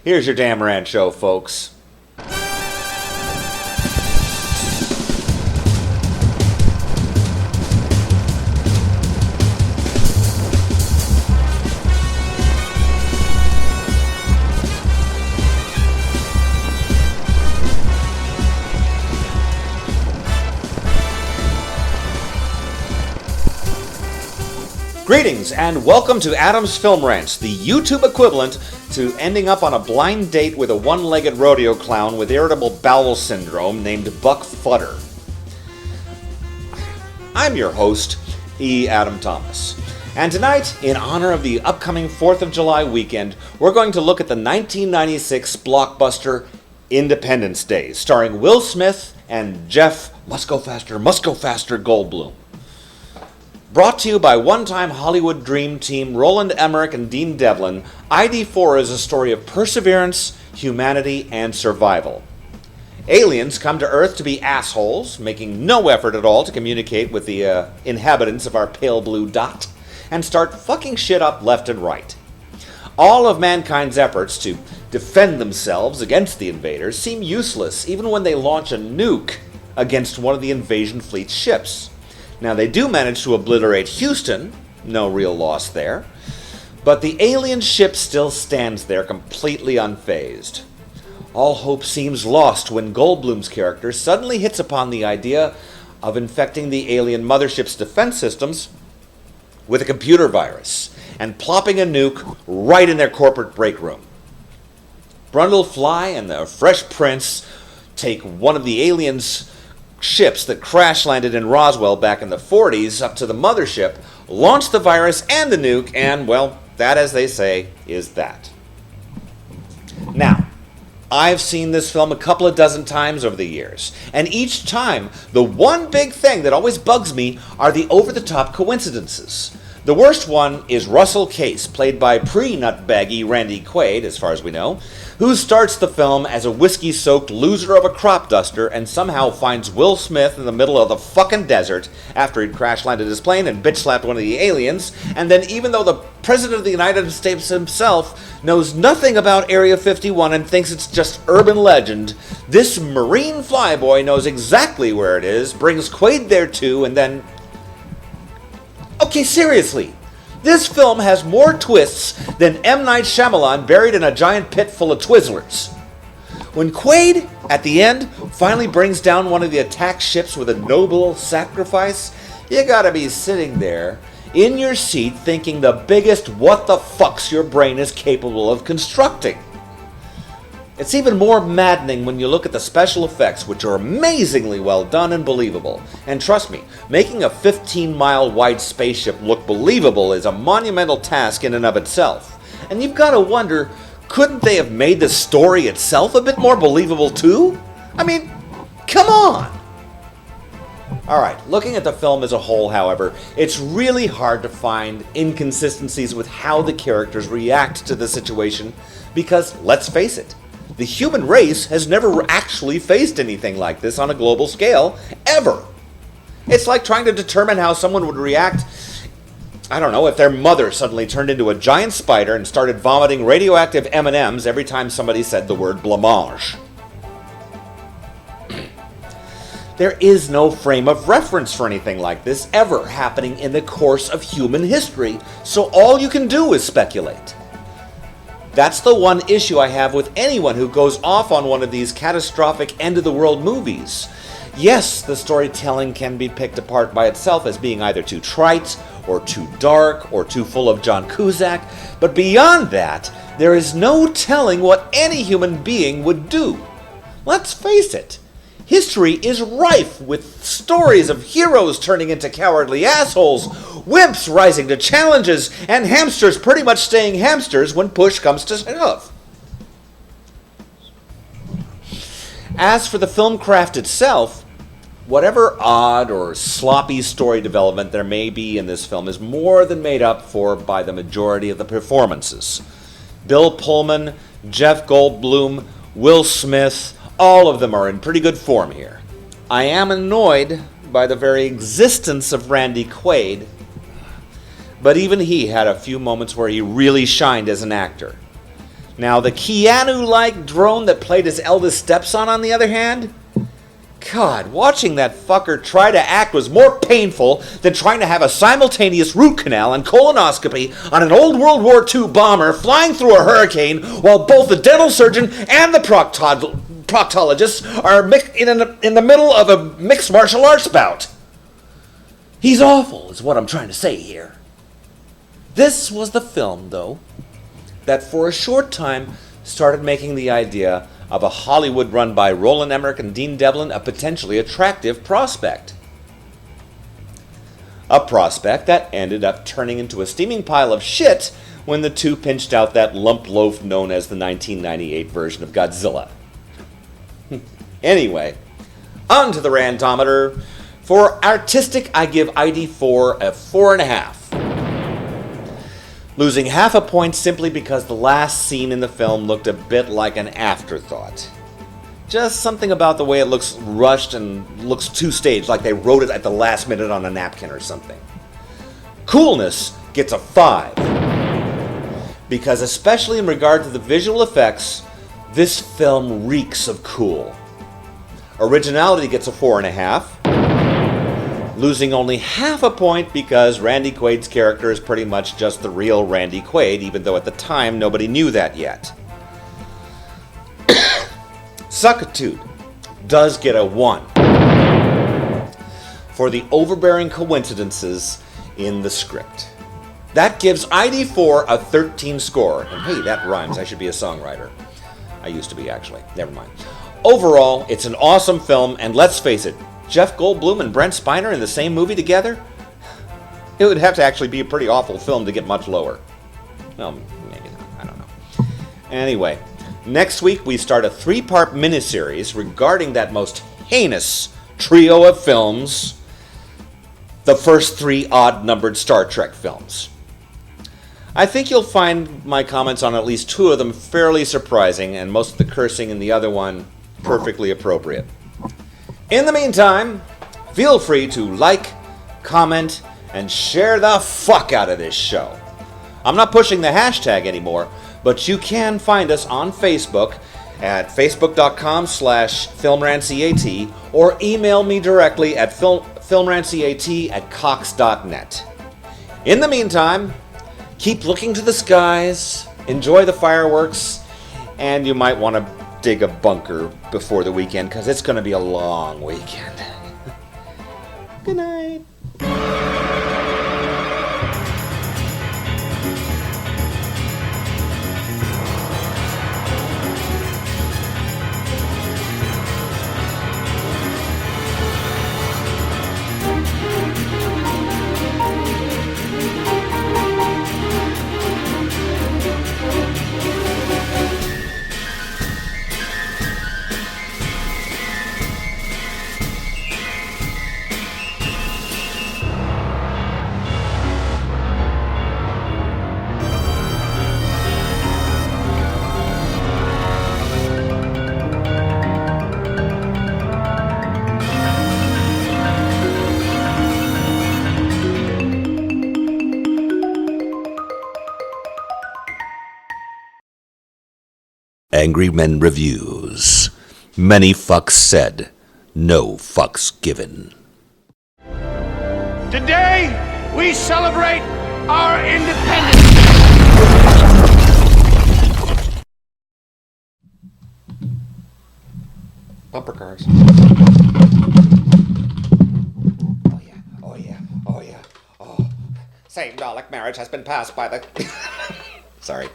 Here's your damn rant show, folks. Greetings and welcome to Adam's Film Rants, the YouTube equivalent to ending up on a blind date with a one-legged rodeo clown with irritable bowel syndrome named Buck Futter. I'm your host, E. Adam Thomas, and tonight, in honor of the upcoming 4th of July weekend, we're going to look at the 1996 blockbuster Independence Day, starring Will Smith and Jeff Must-Go-Faster Goldblum. Brought to you by one-time Hollywood dream team Roland Emmerich and Dean Devlin, ID4 is a story of perseverance, humanity, and survival. Aliens come to Earth to be assholes, making no effort at all to communicate with the inhabitants of our pale blue dot, and start fucking shit up left and right. All of mankind's efforts to defend themselves against the invaders seem useless even when they launch a nuke against one of the invasion fleet's ships. Now, they do manage to obliterate Houston, no real loss there, but the alien ship still stands there completely unfazed. All hope seems lost when Goldblum's character suddenly hits upon the idea of infecting the alien mothership's defense systems with a computer virus and plopping a nuke right in their corporate break room. Brundlefly and the Fresh Prince take one of the aliens' ships that crash-landed in Roswell back in the 40s up to the mothership, launch the virus and the nuke, and, well, that, as they say, is that. Now, I've seen this film a couple of dozen times over the years, and each time, the one big thing that always bugs me are the over-the-top coincidences. The worst one is Russell Case, played by pre-nutbaggy Randy Quaid, as far as we know, who starts the film as a whiskey-soaked loser of a crop duster and somehow finds Will Smith in the middle of the fucking desert after he'd crash-landed his plane and bitch-slapped one of the aliens, and then even though the President of the United States himself knows nothing about Area 51 and thinks it's just urban legend, this Marine flyboy knows exactly where it is, brings Quaid there too, and then... Okay, seriously, this film has more twists than M. Night Shyamalan buried in a giant pit full of Twizzlers. When Quaid, at the end, finally brings down one of the attack ships with a noble sacrifice, you gotta be sitting there in your seat thinking the biggest what the fucks your brain is capable of constructing. It's even more maddening when you look at the special effects, which are amazingly well done and believable. And trust me, making a 15-mile wide spaceship look believable is a monumental task in and of itself. And you've got to wonder, couldn't they have made the story itself a bit more believable too? I mean, come on! Alright, looking at the film as a whole, however, it's really hard to find inconsistencies with how the characters react to the situation, because, let's face it, the human race has never actually faced anything like this on a global scale, ever. It's like trying to determine how someone would react, I don't know, if their mother suddenly turned into a giant spider and started vomiting radioactive M&Ms every time somebody said the word blancmange. There is no frame of reference for anything like this ever happening in the course of human history, so all you can do is speculate. That's the one issue I have with anyone who goes off on one of these catastrophic end-of-the-world movies. Yes, the storytelling can be picked apart by itself as being either too trite, or too dark, or too full of John Cusack, but beyond that, there is no telling what any human being would do. Let's face it, history is rife with stories of heroes turning into cowardly assholes, wimps rising to challenges, and hamsters pretty much staying hamsters when push comes to shove. As for the film craft itself, whatever odd or sloppy story development there may be in this film is more than made up for by the majority of the performances. Bill Pullman, Jeff Goldblum, Will Smith, all of them are in pretty good form here. I am annoyed by the very existence of Randy Quaid, but even he had a few moments where he really shined as an actor. Now, the Keanu-like drone that played his eldest stepson, on the other hand, God, watching that fucker try to act was more painful than trying to have a simultaneous root canal and colonoscopy on an old World War II bomber flying through a hurricane while both the dental surgeon and the proctologist are in the middle of a mixed martial arts bout. He's awful, is what I'm trying to say here. This was the film, though, that for a short time started making the idea of a Hollywood run by Roland Emmerich and Dean Devlin a potentially attractive prospect. A prospect that ended up turning into a steaming pile of shit when the two pinched out that lump loaf known as the 1998 version of Godzilla. Anyway, on to the rantometer. For artistic, I give ID4 a 4.5. Losing half a point simply because the last scene in the film looked a bit like an afterthought. Just something about the way it looks rushed and looks too staged, like they wrote it at the last minute on a napkin or something. Coolness gets a 5. Because especially in regard to the visual effects, this film reeks of cool. Originality gets a 4.5. Losing only half a point because Randy Quaid's character is pretty much just the real Randy Quaid, even though at the time nobody knew that yet. Suckitude does get a 1 for the overbearing coincidences in the script. That gives ID4 a 13 score. And hey, that rhymes. I should be a songwriter. I used to be, actually. Never mind. Overall, it's an awesome film, and let's face it, Jeff Goldblum and Brent Spiner in the same movie together? It would have to actually be a pretty awful film to get much lower. Well, maybe not. I don't know. Anyway, next week we start a 3-part miniseries regarding that most heinous trio of films, the first 3 odd-numbered Star Trek films. I think you'll find my comments on at least 2 of them fairly surprising, and most of the cursing in the other one perfectly appropriate. In the meantime, feel free to like, comment, and share the fuck out of this show. I'm not pushing the hashtag anymore, but you can find us on Facebook at facebook.com/filmrantscat or email me directly at filmrantscat@cox.net. In the meantime, keep looking to the skies, enjoy the fireworks, and you might want to dig a bunker before the weekend, because it's going to be a long weekend. Good night. Angry Men Reviews. Many fucks said, no fucks given. Today, we celebrate our independence. Bumper cars. Oh yeah, oh yeah, oh yeah, oh. Same-Dalek marriage has been passed by the... Sorry.